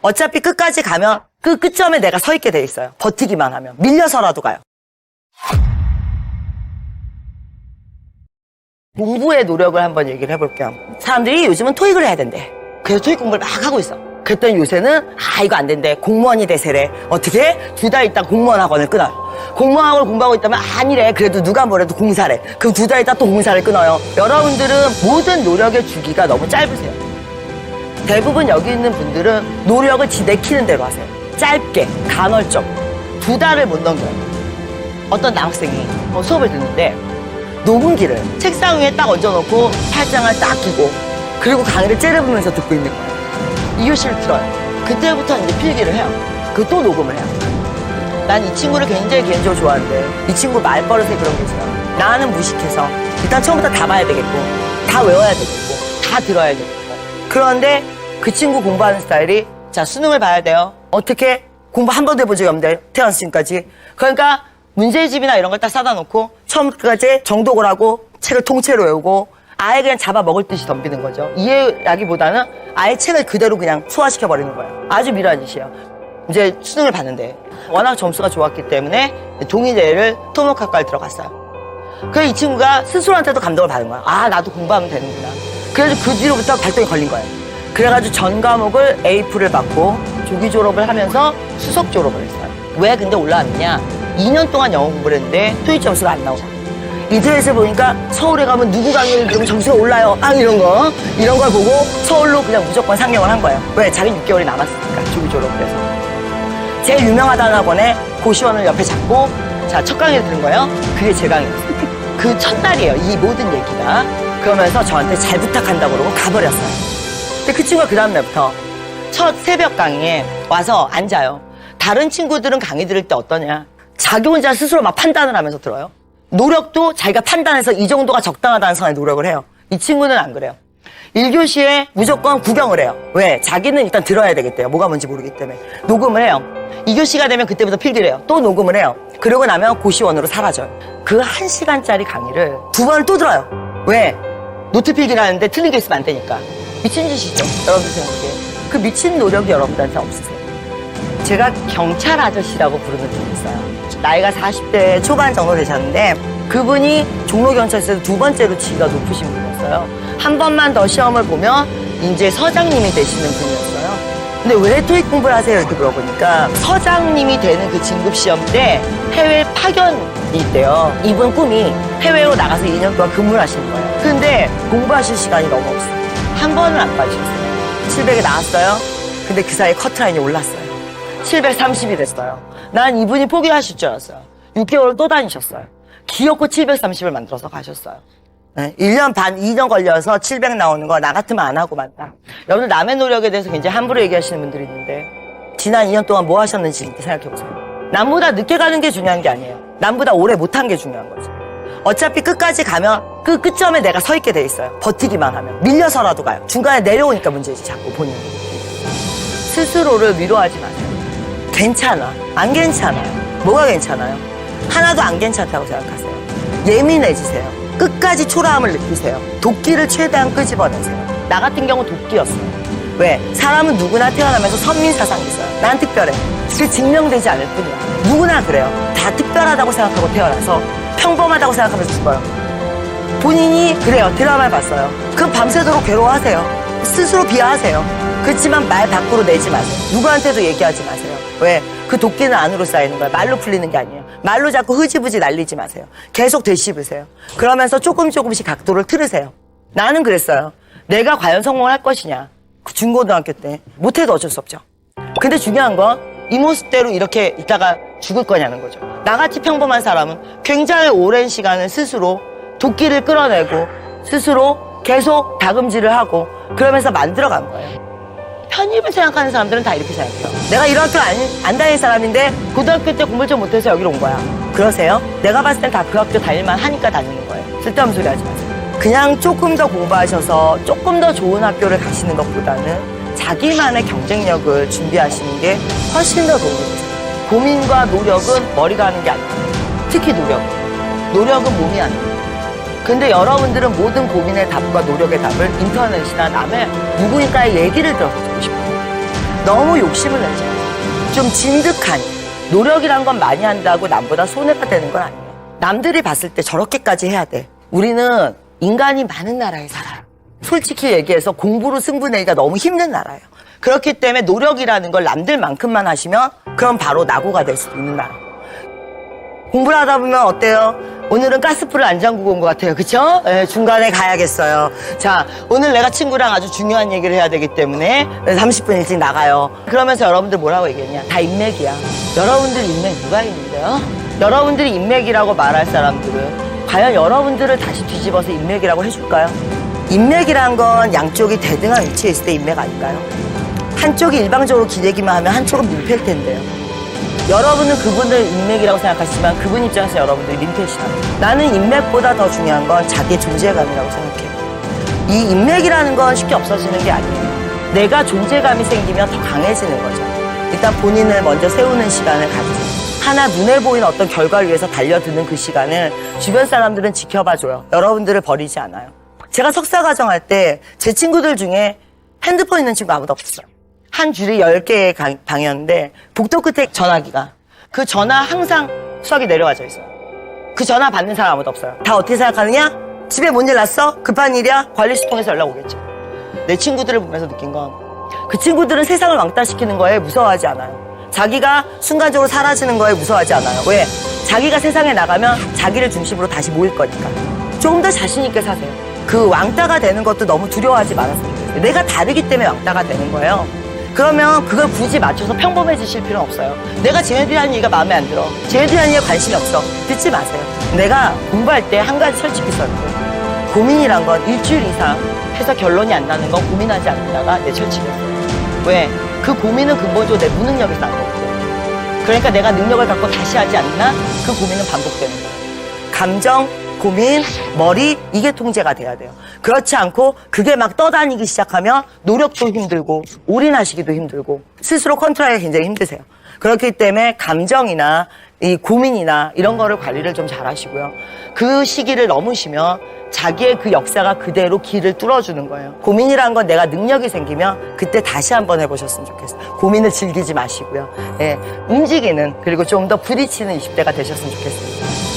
어차피 끝까지 가면 그 끝점에 내가 서 있게 돼 있어요. 버티기만 하면. 밀려서라도 가요. 공부의 노력을 한번 얘기를 해볼게요. 사람들이 요즘은 토익을 해야 된대. 그래서 토익 공부를 막 하고 있어. 그랬더니 요새는 이거 안 된대. 공무원이 되세래. 어떻게? 2달 있다 공무원 학원을 끊어요. 공무원 학원을 공부하고 있다면 아니래. 그래도 누가 뭐래도 공사래. 그럼 2달 있다 또 공사를 끊어요. 여러분들은 모든 노력의 주기가 너무 짧으세요. 대부분 여기 있는 분들은 노력을 지내키는 대로 하세요. 짧게, 간헐적으로. 2달을 못 넘겨요. 어떤 남학생이 수업을 듣는데 녹음기를 책상 위에 딱 얹어놓고 팔짱을 딱 끼고 그리고 강의를 째려보면서 듣고 있는 거예요. 2교시를 들어요. 그때부터 이제 필기를 해요. 그리고 또 녹음을 해요. 난 이 친구를 굉장히 개인적으로 좋아하는데 이 친구 말버릇에 그런 게 있어요. 나는 무식해서 일단 처음부터 다 봐야 되겠고 다 외워야 되겠고 다 들어야 되겠고 그런데 그 친구 공부하는 스타일이 자 수능을 봐야 돼요. 어떻게? 공부 한 번도 해본 적이 없는데 태어났을 지금까지. 그러니까 문제집이나 이런 걸 딱 사다 놓고 처음까지 정독을 하고 책을 통째로 외우고 아예 그냥 잡아 먹을 듯이 덤비는 거죠. 이해라기보다는 아예 책을 그대로 그냥 소화시켜버리는 거예요. 아주 미련한 짓이에요. 이제 수능을 봤는데 워낙 점수가 좋았기 때문에 동의대를 토목학과를 들어갔어요. 그래서 이 친구가 스스로한테도 감동을 받은 거야. 나도 공부하면 되는구나. 그래서 그 뒤로부터 발동이 걸린 거예요. 그래가지고 전 과목을 A-를 받고 조기 졸업을 하면서 수석 졸업을 했어요. 왜 근데 올라왔느냐? 2년 동안 영어 공부를 했는데 토익 점수가 안 나오잖아. 인터넷에 보니까 서울에 가면 누구 강의를 들으면 점수가 올라요. 이런 걸 보고 서울로 그냥 무조건 상경을 한 거예요. 왜? 자기 6개월이 남았으니까 조기 졸업을 해서. 제일 유명하다는 학원에 고시원을 옆에 잡고 자, 첫 강의를 들은 거예요. 그게 제 강의였어요. 그 첫날이에요. 이 모든 얘기가. 그러면서 저한테 잘 부탁한다고 그러고 가버렸어요. 근데 그 친구가 그 다음날부터 첫 새벽 강의에 와서 앉아요. 다른 친구들은 강의 들을 때 어떠냐? 자기 혼자 스스로 막 판단을 하면서 들어요. 노력도 자기가 판단해서 이 정도가 적당하다는 선에 노력을 해요. 이 친구는 안 그래요. 1교시에 무조건 구경을 해요. 왜? 자기는 일단 들어야 되겠대요. 뭐가 뭔지 모르기 때문에. 녹음을 해요. 2교시가 되면 그때부터 필기를 해요. 또 녹음을 해요. 그러고 나면 고시원으로 사라져요. 그 1시간짜리 강의를 2번을 또 들어요. 왜? 노트 필기를 하는데 틀린 게 있으면 안 되니까. 미친 짓이죠. 여러분들 생각에. 그 미친 노력이 여러분들한테 없으세요. 제가 경찰 아저씨라고 부르는 분이 있어요. 나이가 40대 초반 정도 되셨는데 그분이 종로경찰서에서 2번째로 지위가 높으신 분이었어요. 한 번만 더 시험을 보면 이제 서장님이 되시는 분이었어요. 근데 왜 토익 공부를 하세요? 이렇게 물어보니까 서장님이 되는 그 진급시험 때 해외 파견이 있대요. 이분 꿈이 해외로 나가서 2년 동안 근무를 하시는 거예요. 근데 공부하실 시간이 너무 없어요. 한 번을 안 빠지셨어요. 700에 나왔어요. 근데 그 사이에 커트라인이 올랐어요. 730이 됐어요. 난 이분이 포기하실 줄 알았어요. 6개월을 또 다니셨어요. 기어코 730을 만들어서 가셨어요. 네, 1년 반, 2년 걸려서 700 나오는 거 나 같으면 안 하고 만다. 여러분들 남의 노력에 대해서 굉장히 함부로 얘기하시는 분들이 있는데 지난 2년 동안 뭐 하셨는지 생각해보세요. 남보다 늦게 가는 게 중요한 게 아니에요. 남보다 오래 못한 게 중요한 거죠. 어차피 끝까지 가면 그 끝점에 내가 서 있게 돼 있어요. 버티기만 하면. 밀려서라도 가요. 중간에 내려오니까 문제지 자꾸 본인이. 스스로를 위로하지 마세요. 괜찮아. 안 괜찮아요. 뭐가 괜찮아요? 하나도 안 괜찮다고 생각하세요. 예민해지세요. 끝까지 초라함을 느끼세요. 도끼를 최대한 끄집어내세요. 나 같은 경우 도끼였어요. 왜? 사람은 누구나 태어나면서 선민사상이 있어요. 난 특별해. 그게 증명되지 않을 뿐이야. 누구나 그래요. 다 특별하다고 생각하고 태어나서 평범하다고 생각하면서 죽어요. 본인이 그래요. 드라마를 봤어요. 그럼 밤새도록 괴로워하세요. 스스로 비하하세요. 그렇지만 말 밖으로 내지 마세요. 누구한테도 얘기하지 마세요. 왜? 그 도끼는 안으로 쌓이는 거야. 말로 풀리는 게 아니에요. 말로 자꾸 흐지부지 날리지 마세요. 계속 되씹으세요. 그러면서 조금씩 각도를 틀으세요. 나는 그랬어요. 내가 과연 성공을 할 것이냐. 중고등학교 때. 못해도 어쩔 수 없죠. 근데 중요한 건 이 모습대로 이렇게 있다가 죽을 거냐는 거죠. 나같이 평범한 사람은 굉장히 오랜 시간을 스스로 도끼를 끌어내고 스스로 계속 다금질을 하고 그러면서 만들어간 거예요. 편입을 생각하는 사람들은 다 이렇게 생각해요. 내가 이런 학교 안 다닐 사람인데 고등학교 때 공부를 좀 못해서 여기로 온 거야. 그러세요? 내가 봤을 땐 다 그 학교 다닐만 하니까 다니는 거예요. 쓸데없는 소리 하지 마세요. 그냥 조금 더 공부하셔서 조금 더 좋은 학교를 가시는 것보다는 자기만의 경쟁력을 준비하시는 게 훨씬 더 도움이 되세요. 고민과 노력은 머리가 하는 게 아니에요. 특히 노력. 노력은 몸이 하는 거예요. 근데 여러분들은 모든 고민의 답과 노력의 답을 인터넷이나 남의 누구인가의 얘기를 들어서 듣고 싶어요. 너무 욕심을 내지 마세요. 좀 진득한 노력이란 건 많이 한다고 남보다 손해가 되는 건 아니에요. 남들이 봤을 때 저렇게까지 해야 돼. 우리는 인간이 많은 나라에 살아요. 솔직히 얘기해서 공부로 승부내기가 너무 힘든 나라예요. 그렇기 때문에 노력이라는 걸 남들만큼만 하시면 그럼 바로 낙오가 될 수도 있는 나라. 공부를 하다 보면 어때요? 오늘은 가스불을 안 잠그고 온 것 같아요. 그쵸? 네, 중간에 가야겠어요. 자, 오늘 내가 친구랑 아주 중요한 얘기를 해야 되기 때문에 30분 일찍 나가요. 그러면서 여러분들 뭐라고 얘기했냐? 다 인맥이야. 여러분들 인맥 누가 있는데요? 여러분들이 인맥이라고 말할 사람들은 과연 여러분들을 다시 뒤집어서 인맥이라고 해줄까요? 인맥이란 건 양쪽이 대등한 위치에 있을 때 인맥 아닐까요? 한쪽이 일방적으로 기대기만 하면 한쪽은 민폐일 텐데요. 여러분은 그분을 인맥이라고 생각하시지만 그분 입장에서 여러분들이 민폐시다. 나는 인맥보다 더 중요한 건 자기의 존재감이라고 생각해요. 이 인맥이라는 건 쉽게 없어지는 게 아니에요. 내가 존재감이 생기면 더 강해지는 거죠. 일단 본인을 먼저 세우는 시간을 가지세요. 하나 눈에 보이는 어떤 결과를 위해서 달려드는 그 시간을 주변 사람들은 지켜봐줘요. 여러분들을 버리지 않아요. 제가 석사과정 할 때 제 친구들 중에 핸드폰 있는 친구 아무도 없었어요. 한 줄이 10개의 방이었는데 복도 끝에 전화기가 그 전화 항상 수학이 내려와져 있어요. 그 전화 받는 사람 아무도 없어요. 다 어떻게 생각하느냐? 집에 뭔 일 났어? 급한 일이야? 관리실 통해서 연락 오겠죠. 내 친구들을 보면서 느낀 건 그 친구들은 세상을 왕따시키는 거에 무서워하지 않아요. 자기가 순간적으로 사라지는 거에 무서워하지 않아요. 왜? 자기가 세상에 나가면 자기를 중심으로 다시 모일 거니까. 조금 더 자신 있게 사세요. 그 왕따가 되는 것도 너무 두려워하지 말았으면 좋겠어요. 내가 다르기 때문에 왕따가 되는 거예요. 그러면 그걸 굳이 맞춰서 평범해지실 필요는 없어요. 내가 쟤네들이 하는 얘기가 마음에 안 들어. 쟤네들이 하는 얘기에 관심이 없어. 듣지 마세요. 내가 공부할 때 한 가지 솔직히 썼는데 고민이란 건 일주일 이상 해서 결론이 안 나는 건 고민하지 않는다가 내 철칙이었어요. 왜? 그 고민은 근본적으로 내 무능력에서 난 거거든요. 그러니까 내가 능력을 갖고 다시 하지 않나 그 고민은 반복되는 거예요. 감정, 고민, 머리 이게 통제가 돼야 돼요. 그렇지 않고 그게 막 떠다니기 시작하면 노력도 힘들고 올인하시기도 힘들고 스스로 컨트롤하기가 굉장히 힘드세요. 그렇기 때문에 감정이나 이 고민이나 이런 거를 관리를 좀 잘 하시고요. 그 시기를 넘으시면 자기의 그 역사가 그대로 길을 뚫어주는 거예요. 고민이라는 건 내가 능력이 생기면 그때 다시 한번 해보셨으면 좋겠어요. 고민을 즐기지 마시고요. 예, 움직이는 그리고 좀 더 부딪히는 20대가 되셨으면 좋겠습니다.